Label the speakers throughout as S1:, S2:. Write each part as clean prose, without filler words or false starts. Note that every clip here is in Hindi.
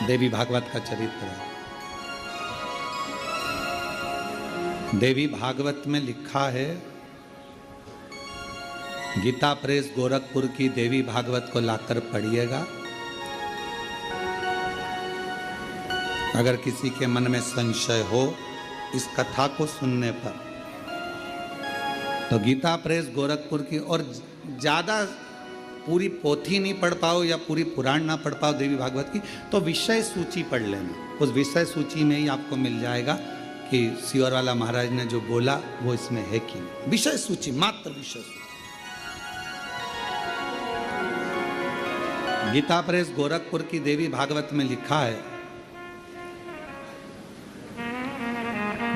S1: देवी भागवत का चरित्र है। देवी भागवत में लिखा है, गीता प्रेस गोरखपुर की देवी भागवत को लाकर पढ़िएगा। अगर किसी के मन में संशय हो इस कथा को सुनने पर, तो गीता प्रेस गोरखपुर की, और ज़्यादा पूरी पोथी नहीं पढ़ पाओ या पूरी पुराण ना पढ़ पाओ देवी भागवत की, तो विषय सूची पढ़ लेना। उस विषय सूची में ही आपको मिल जाएगा कि सियोर वाला महाराज ने जो बोला वो इसमें है कि नहीं। विषय सूची, मात्र विषय सूची। गीता प्रेस गोरखपुर की देवी भागवत में लिखा है,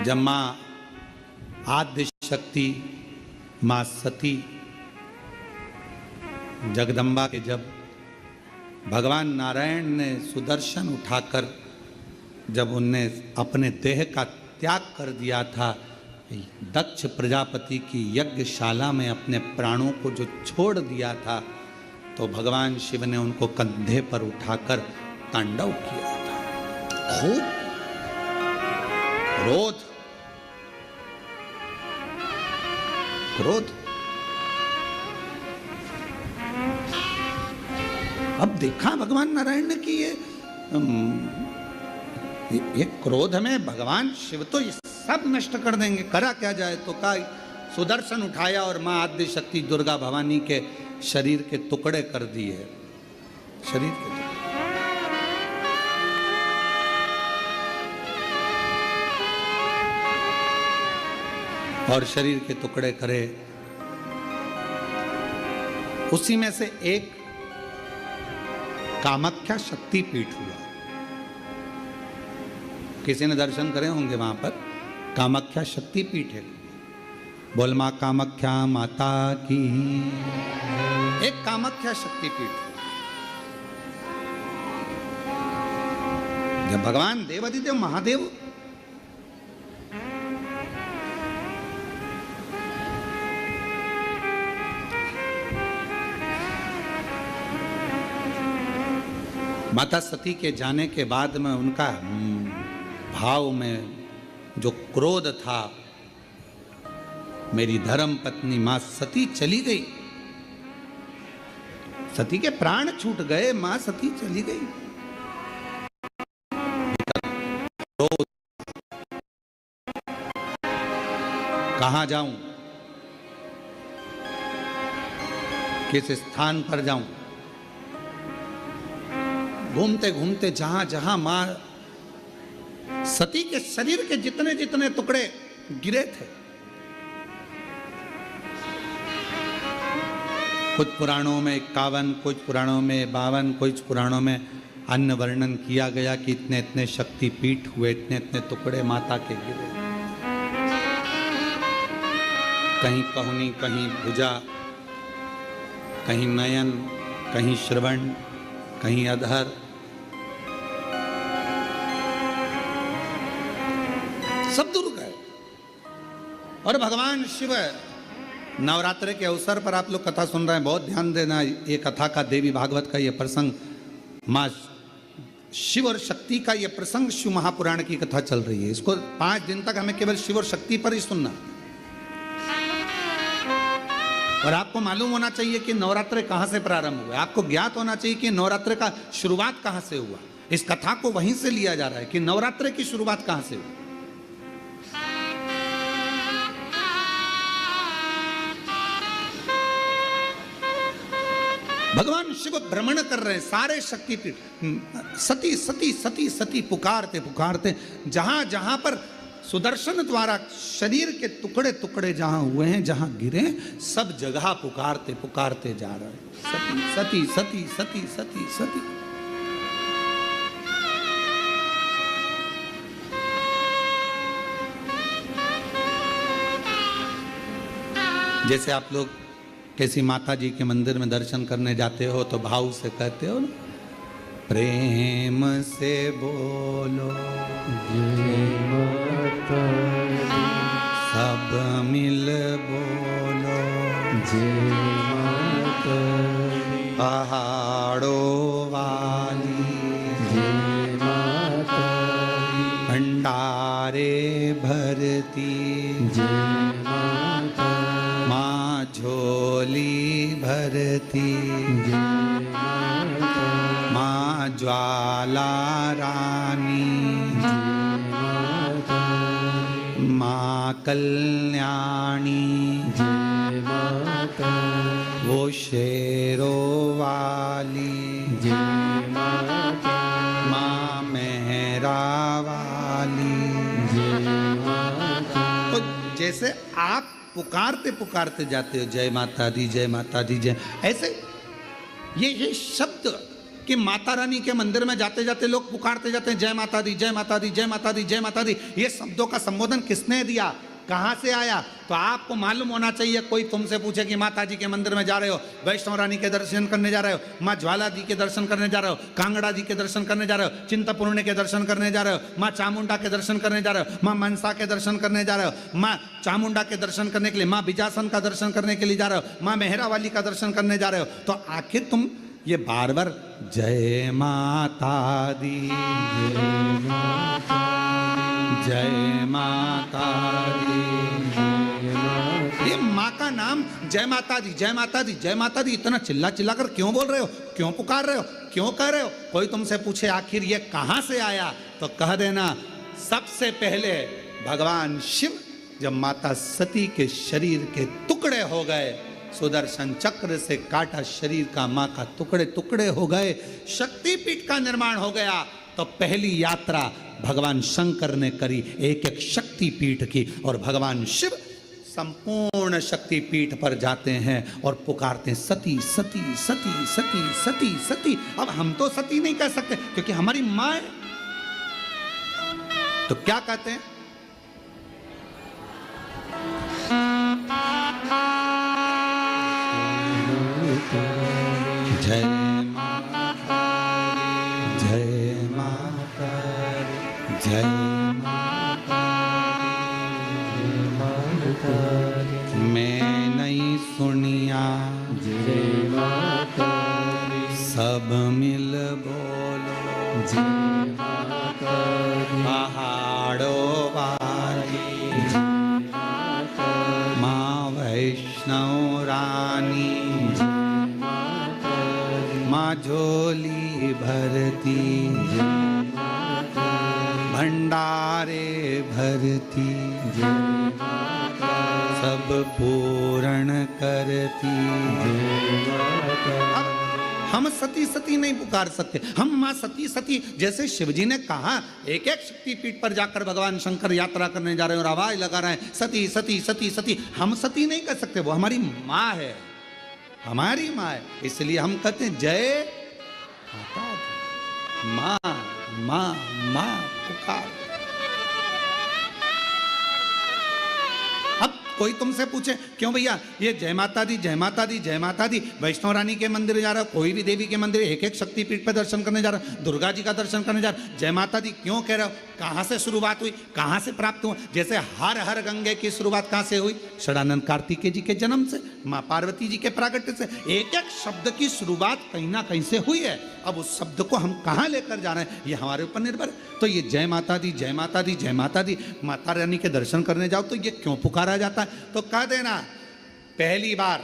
S1: जब मां आद्य शक्ति मां सती जगदम्बा के, जब भगवान नारायण ने सुदर्शन उठाकर जब उनने अपने देह का त्याग कर दिया था, दक्ष प्रजापति की यज्ञशाला में अपने प्राणों को जो छोड़ दिया था, तो भगवान शिव ने उनको कंधे पर उठाकर तांडव किया था। खूब क्रोध। अब देखा भगवान नारायण ने कि ये क्रोध में भगवान शिव तो ये सब नष्ट कर देंगे। करा क्या जाए, तो का सुदर्शन उठाया और मां आद्य शक्ति दुर्गा भवानी के शरीर के टुकड़े कर दिए। शरीर के टुकड़े, और शरीर के टुकड़े करे। उसी में से एक कामाख्या शक्तिपीठ हुआ। किसी ने दर्शन करे होंगे वहां पर, कामाख्या शक्तिपीठ है। बोल मां कामाख्या माता की। एक कामाख्या शक्तिपीठ। जब भगवान देवाधिदेव महादेव माता सती के जाने के बाद में उनका भाव में जो क्रोध था, मेरी धर्म पत्नी मां सती चली गई, सती के प्राण छूट गए, मां सती चली गई। कहां जाऊं, किस स्थान पर जाऊं? घूमते घूमते जहां जहां मां सती के शरीर के जितने जितने टुकड़े गिरे थे, कुछ पुराणों में 51, कुछ पुराणों में 52, कुछ पुराणों में अन्य वर्णन किया गया कि इतने इतने शक्तिपीठ हुए, इतने इतने टुकड़े माता के गिरे। कहीं पहुनी, कहीं भुजा, कहीं नयन, कहीं श्रवण, कहीं अधर। सब दूर गए। और भगवान शिव, नवरात्र के अवसर पर आप लोग कथा सुन रहे हैं, बहुत ध्यान देना। ये कथा का, देवी भागवत का ये प्रसंग, माँ शिव और शक्ति का ये प्रसंग शिव महापुराण की कथा चल रही है। इसको 5 दिन तक हमें केवल शिव और शक्ति पर ही सुनना। और आपको मालूम होना चाहिए कि नवरात्र कहां से प्रारंभ हुआ। आपको ज्ञात होना चाहिए कि नवरात्र का शुरुआत कहां से हुआ। इस कथा को वहीं से लिया जा रहा है कि नवरात्र की शुरुआत कहां से हुई। भगवान शिव भ्रमण कर रहे हैं सारे शक्तिपीठ। सती सती सती सती पुकारते पुकारते जहां जहां पर सुदर्शन द्वारा शरीर के टुकड़े टुकड़े जहां हुए हैं, जहां गिरे, सब जगह पुकारते पुकारते जा रहे हैं, सती सती सती सती सती। जैसे आप लोग किसी माता जी के मंदिर में दर्शन करने जाते हो तो भाव से कहते हो ना, प्रेम से बोलो सब मिल बोलो पहाड़ों वाली भरती,
S2: जय माता,
S1: माँ झोली भरती,
S2: जय माता,
S1: माँ ज्वाला रानी,
S2: जय माता,
S1: माँ कल्याणी,
S2: जय माता,
S1: वो शेरों वाली,
S2: जय माता,
S1: माँ मेहरा वाली।
S2: जय माता।
S1: तो जैसे आप पुकारते पुकारते जाते हो जय माता दी, जय माता दी, जय, ऐसे ये शब्द कि माता रानी के मंदिर में जाते जाते लोग पुकारते जाते हैं जय माता दी, जय माता दी, जय माता दी, जय माता दी। ये शब्दों का संबोधन किसने दिया, कहाँ से आया? तो आपको मालूम होना चाहिए। कोई तुमसे पूछे कि माता जी के मंदिर में जा रहे हो, वैष्णव रानी के दर्शन करने जा रहे हो, माँ ज्वाला जी के दर्शन करने जा रहे हो, कांगड़ा जी के दर्शन करने जा रहे हो, चिंतपूर्णी के दर्शन करने जा रहे हो, माँ चामुंडा के दर्शन करने जा रहे हो, माँ मनसा के दर्शन करने जा रहे हो, माँ चामुंडा के दर्शन करने के लिए, माँ बिजासन का दर्शन करने के लिए जा रहे हो, माँ मेहरा वाली का दर्शन करने जा रहे हो, तो आखिर तुम ये बार बार जय माता दी,
S2: जय माता,
S1: जय माता दी,
S2: जय माता।
S1: ये माँ का नाम जय माता दी, जय माता दी, जय माता दी इतना चिल्ला चिल्ला कर क्यों बोल रहे हो, क्यों पुकार रहे हो, क्यों कह रहे हो? कोई तुमसे पूछे आखिर ये कहाँ से आया, तो कह देना सबसे पहले भगवान शिव जब माता सती के शरीर के टुकड़े हो गए, सुदर्शन चक्र से काटा शरीर का माँ का टुकड़े टुकड़े हो गए, शक्तिपीठ का निर्माण हो गया, तो पहली यात्रा भगवान शंकर ने करी एक एक शक्तिपीठ की, और भगवान शिव संपूर्ण शक्तिपीठ पर जाते हैं और पुकारते हैं सती सती सती सती सती सती। अब हम तो सती नहीं कह सकते क्योंकि हमारी माँ है, तो क्या कहते हैं? जय माता, जय माता, जय माता, मैं नहीं सुनिया,
S2: जय माता,
S1: सब मिल बोलो,
S2: जय माता,
S1: पहाड़ों वाली,
S2: जय माता,
S1: माँ वैष्णव रानी,
S2: जय माता,
S1: माँ झोली भरती,
S2: जय माता,
S1: भंडारे भरती,
S2: जय माता,
S1: सब पूर्ण करती।
S2: जय माता।
S1: अब हम सती सती नहीं पुकार सकते, हम माँ सती सती, जैसे शिवजी ने कहा एक एक शक्तिपीठ पर जाकर भगवान शंकर यात्रा करने जा रहे हैं और आवाज लगा रहे हैं सती सती सती सती। हम सती नहीं कर सकते, वो हमारी माँ है, हमारी माँ है, इसलिए हम कहते हैं जय माता दी, माँ माँ माँ पुकार। अब कोई तुमसे पूछे क्यों भैया ये जय माता दी, जय माता दी, जय माता दी, वैष्णव रानी के मंदिर जा रहा हो, कोई भी देवी के मंदिर एक एक शक्तिपीठ पर दर्शन करने जा रहा हो, दुर्गा जी का दर्शन करने जा रहा हो, जय माता दी क्यों कह रहे हो? कहाँ से शुरुआत हुई, कहाँ से प्राप्त हुआ? जैसे हर हर गंगे की शुरुआत कहाँ से हुई? षडानंद कार्तिकेय जी के जन्म से, माँ पार्वती जी के प्रागट्य से। एक एक शब्द की शुरुआत कहीं ना कहीं से हुई है। अब उस शब्द को हम कहाँ लेकर जा रहे हैं ये हमारे ऊपर निर्भर है। तो ये जय माता दी, जय माता दी, जय माता दी, माता रानी के दर्शन करने जाओ तो ये क्यों पुकारा जाता है? तो कह देना पहली बार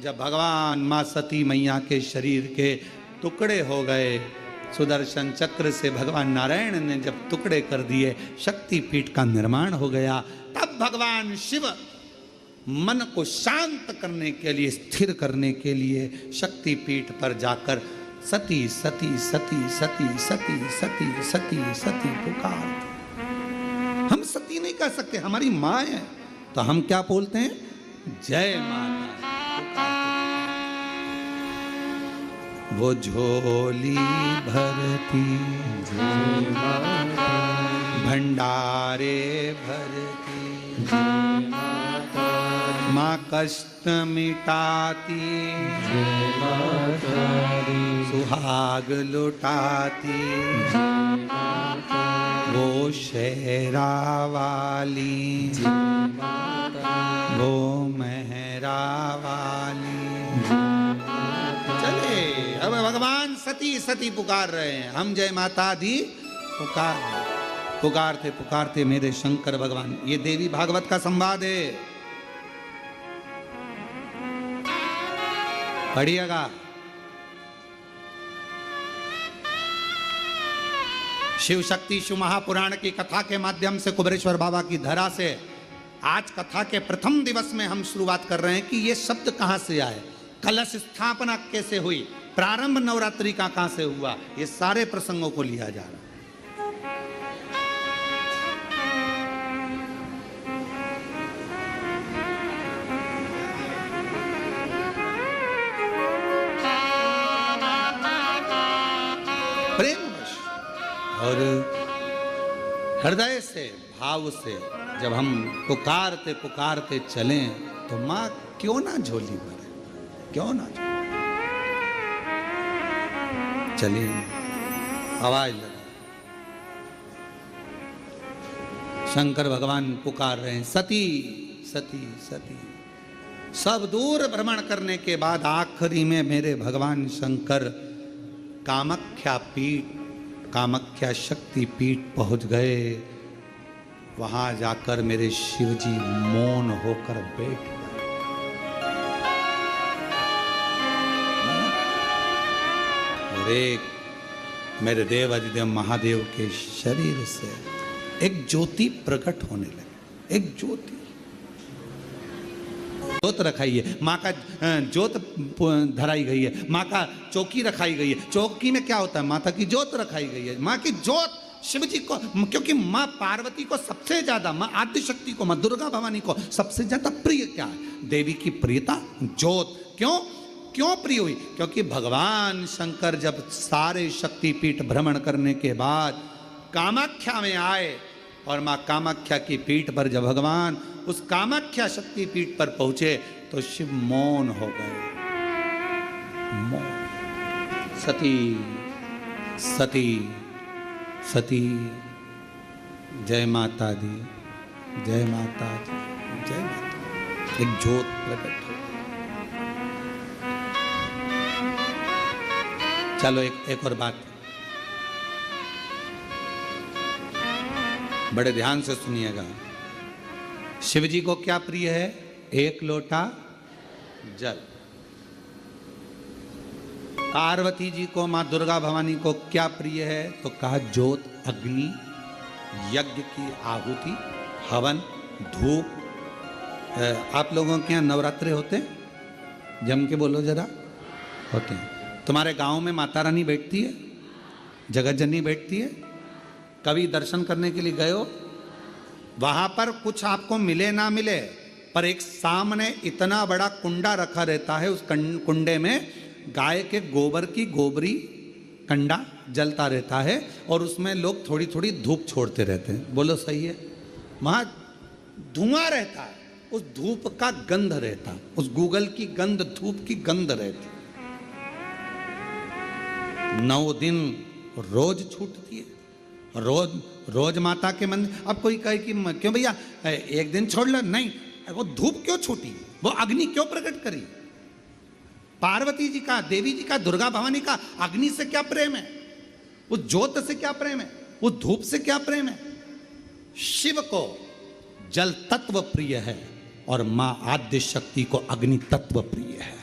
S1: जब भगवान माँ सती मैया के शरीर के टुकड़े हो गए, सुदर्शन चक्र से भगवान नारायण ने जब टुकड़े कर दिए, शक्तिपीठ का निर्माण हो गया, तब भगवान शिव मन को शांत करने के लिए, स्थिर करने के लिए शक्तिपीठ पर जाकर सती सती सती सती सती सती सती सती पुकार। हम सती नहीं कह सकते, हमारी माँ है, तो हम क्या बोलते हैं? जय माता। वो झोली भरती,
S2: जय माता,
S1: भंडारे भरती,
S2: जय माता,
S1: माँ कष्ट मिटाती,
S2: जय माता दी,
S1: सुहाग लुटाती,
S2: जय माता,
S1: वो शेरा वाली,
S2: जय माता,
S1: वो मेहरा वाली।
S2: जय माता।
S1: चले अब भगवान सती सती पुकार रहे हैं, हम जय माता दी पुकार रहे हैं। पुकारते मेरे शंकर भगवान। ये देवी भागवत का संवाद है, पढ़िएगा। शिव शक्ति शिव महापुराण की कथा के माध्यम से कुबेरेश्वर बाबा की धरा से आज कथा के प्रथम दिवस में हम शुरुआत कर रहे हैं कि ये शब्द कहां से आए, कलश स्थापना कैसे हुई, प्रारंभ नवरात्रि का कहां से हुआ, ये सारे प्रसंगों को लिया जा रहा है। प्रेमवश और हृदय से भाव से जब हम पुकारते चलें तो माँ क्यों ना झोली भरे, क्यों ना चलिए आवाज लगा। शंकर भगवान पुकार रहे हैं, सती सती सती। सब दूर भ्रमण करने के बाद आखिरी में मेरे भगवान शंकर कामाख्या पीठ, कामाख्या शक्ति पीठ पहुंच गए। वहां जाकर मेरे शिवजी मौन होकर बैठ गए। और एक मेरे देव अधिदेव महादेव के शरीर से एक ज्योति प्रकट होने लगी, एक ज्योति। जोत रखाई है, माँ का जोत धराई गई है, माँ का चौकी रखाई गई है। चौकी में क्या होता है, माता की जोत रखाई गई है। माँ की जोत शिव जी को, क्योंकि माँ पार्वती को सबसे ज्यादा, माँ आद्य शक्ति को, माँ दुर्गा भवानी को सबसे ज्यादा प्रिय क्या है, देवी की प्रियता जोत। क्यों प्रिय हुई, क्योंकि भगवान शंकर जब सारे शक्तिपीठ भ्रमण करने के बाद कामाख्या में आए और माँ कामाख्या की पीठ पर जब भगवान उस कामाख्या शक्ति पीठ पर पहुंचे तो शिव मौन हो गए। मौन। सती सती सती, जय माता दी, जय माता दी, जय माता। एक ज्योत प्रकट हो। चलो एक और बात बड़े ध्यान से सुनिएगा। शिव जी को क्या प्रिय है, एक लोटा जल। पार्वती जी को, मां दुर्गा भवानी को क्या प्रिय है, तो कहा ज्योत, अग्नि, यज्ञ की आहुति, हवन, धूप। आप लोगों के यहाँ नवरात्रे होते हैं, जम के बोलो जरा, होते हैं। तुम्हारे गांव में माता रानी बैठती है, जगत जननी बैठती है, कभी दर्शन करने के लिए गए हो? वहां पर कुछ आपको मिले ना मिले, पर एक सामने इतना बड़ा कुंडा रखा रहता है, उस कुंडे में गाय के गोबर की गोबरी कंडा जलता रहता है और उसमें लोग थोड़ी थोड़ी धूप छोड़ते रहते हैं। बोलो सही है? वहां धुआं रहता है, उस धूप का गंध रहता, उस गूगल की गंध, धूप की गंध रहती। 9 दिन रोज छूटती है, रोज माता के मंदिर। अब कोई कहे कि क्यों भैया एक दिन छोड़ लो, नहीं, वो धूप क्यों छूटी, वो अग्नि क्यों प्रकट करी? पार्वती जी का, देवी जी का, दुर्गा भवानी का अग्नि से क्या प्रेम है, उस ज्योत से क्या प्रेम है, उस धूप से क्या प्रेम है? शिव को जल तत्व प्रिय है और मां आद्य शक्ति को अग्नि तत्व प्रिय है।